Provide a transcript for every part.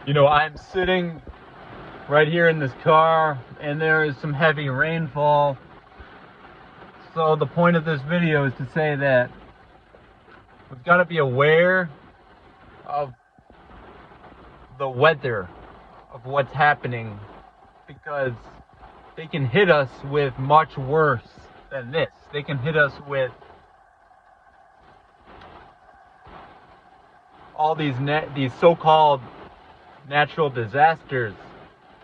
I'm sitting right here in this car and there is some heavy rainfall. So the point of this video is to say that we've got to be aware of the weather, of what's happening, because they can hit us with much worse than this. They can hit us with all these so-called natural disasters.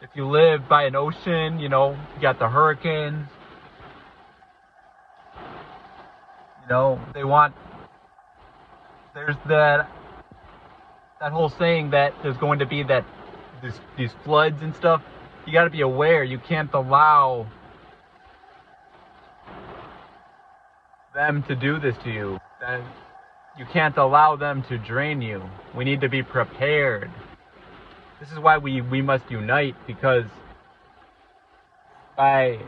If you live by an ocean, you got the hurricanes. They want, there's that whole saying that there's going to be these floods and stuff. You got to be aware. You can't allow them to do this to you. That you can't allow them to drain you. We need to be prepared. This is why we must unite, because by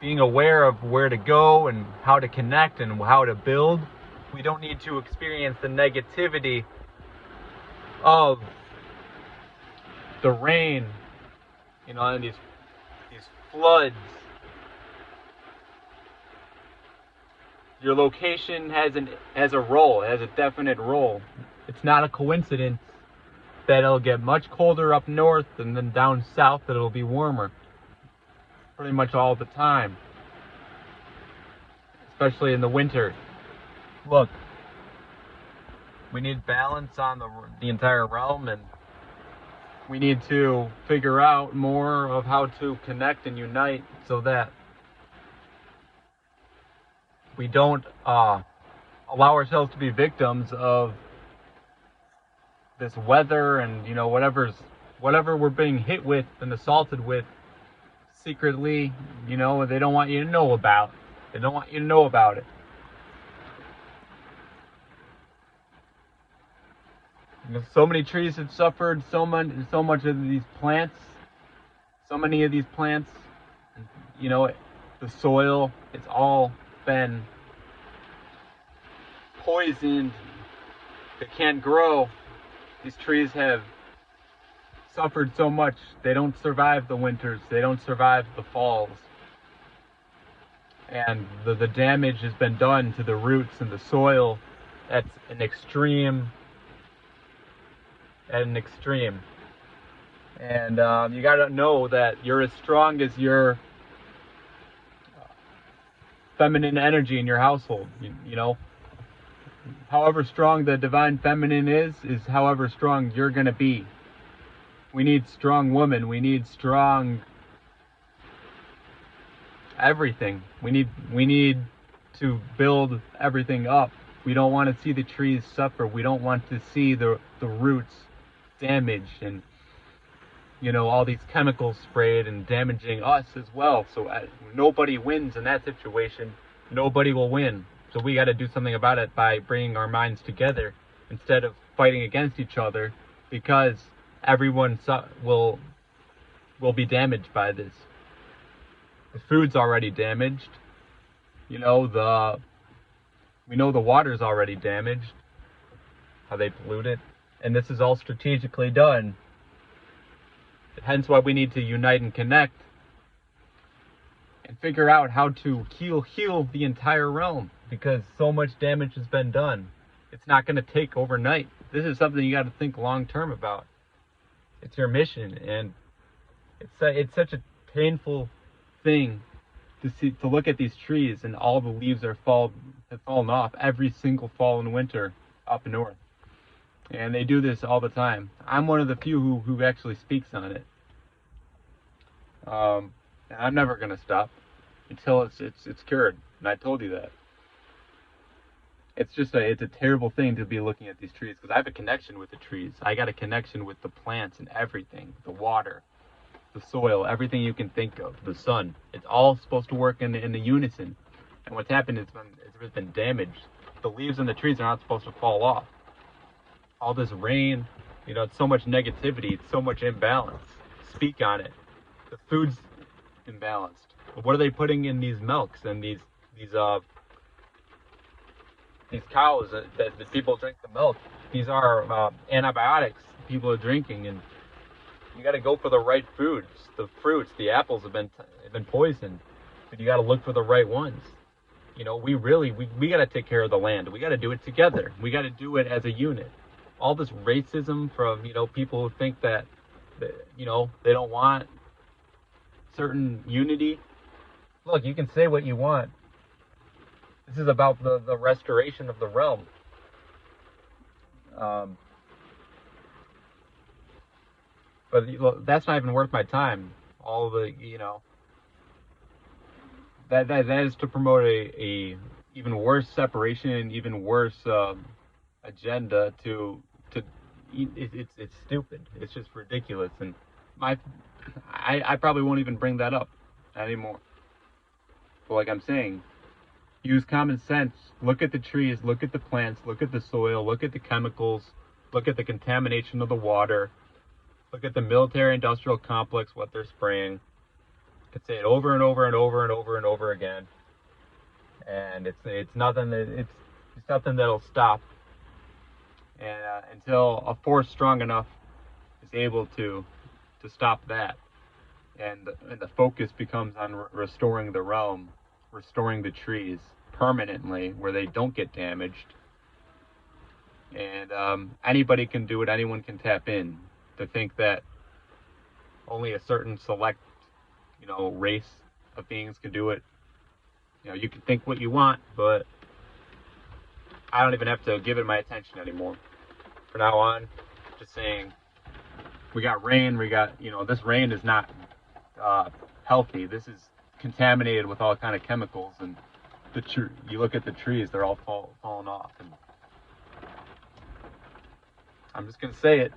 being aware of where to go and how to connect and how to build, we don't need to experience the negativity of the rain, and these floods. Your location has a role, it has a definite role. It's not a coincidence that it'll get much colder up north and then down south that it'll be warmer pretty much all the time, especially in the winter. Look, we need balance on the entire realm, and we need to figure out more of how to connect and unite so that we don't allow ourselves to be victims of this weather and whatever we're being hit with and assaulted with secretly. They don't want you to know about. They don't want you to know about it. So many trees have suffered. So much of these plants. So many of these plants. The soil. It's all been poisoned. They can't grow. These trees have suffered so much. They don't survive the winters. They don't survive the falls. And the damage has been done to the roots and the soil at an extreme. And you gotta know that you're as strong as your feminine energy in your household. However strong the divine feminine is however strong you're gonna be. We need strong women. We need strong everything. We need to build everything up. We don't want to see the trees suffer. We don't want to see the roots damaged and all these chemicals sprayed and damaging us as well. So nobody wins in that situation. Nobody will win. So we got to do something about it by bringing our minds together instead of fighting against each other, because everyone will be damaged by this. The food's already damaged. We know the water's already damaged, how they pollute it, and this is all strategically done. Hence why we need to unite and connect and figure out how to heal the entire realm, because so much damage has been done. It's not going to take overnight. This is something you got to think long term about. It's your mission, and it's such a painful thing to look at these trees and all the leaves have fallen off every single fall and winter up north. And they do this all the time. I'm one of the few who actually speaks on it. And I'm never gonna stop until it's cured. And I told you that. It's a terrible thing to be looking at these trees, because I have a connection with the trees. I got a connection with the plants and everything, the water, the soil, everything you can think of, the sun. It's all supposed to work in the unison. And what's happened is it's been damaged. The leaves on the trees are not supposed to fall off. All this rain, it's so much negativity, it's so much imbalance. Speak on it. The food's imbalanced. But what are they putting in these milks and these cows that people drink the milk? These are antibiotics people are drinking, and You got to go for the right foods. The fruits, the apples have been poisoned, but you got to look for the right ones. You know, we got to take care of the land. We got to do it together. We got to do it as a unit. All this racism from, you know, people who think that, you know, they don't want certain unity. Look, you can say what you want. This is about the restoration of the realm. But that's not even worth my time. All the, you know, that is to promote a even worse separation, even worse agenda. It's stupid. It's just ridiculous, and I probably won't even bring that up anymore. But like I'm saying, use common sense. Look at the trees, look at the plants, look at the soil, look at the chemicals, look at the contamination of the water, look at the military-industrial complex, what they're spraying. I could say it over and over and over and over and over again, and it's nothing that'll stop. And until a force strong enough is able to stop that, and the focus becomes on restoring the realm, restoring the trees permanently where they don't get damaged. And anybody can do it. Anyone can tap in. To think that only a certain select, you know, race of beings can do it. You know, you can think what you want, but I don't even have to give it my attention anymore. From now on, just saying, we got rain. We got, you know, this rain is not healthy. This is contaminated with all kind of chemicals, and you look at the trees, they're all falling off. And I'm just gonna say it.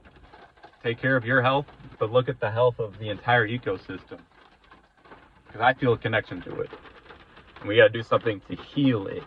Take care of your health, but look at the health of the entire ecosystem. Because I feel a connection to it. And we got to do something to heal it.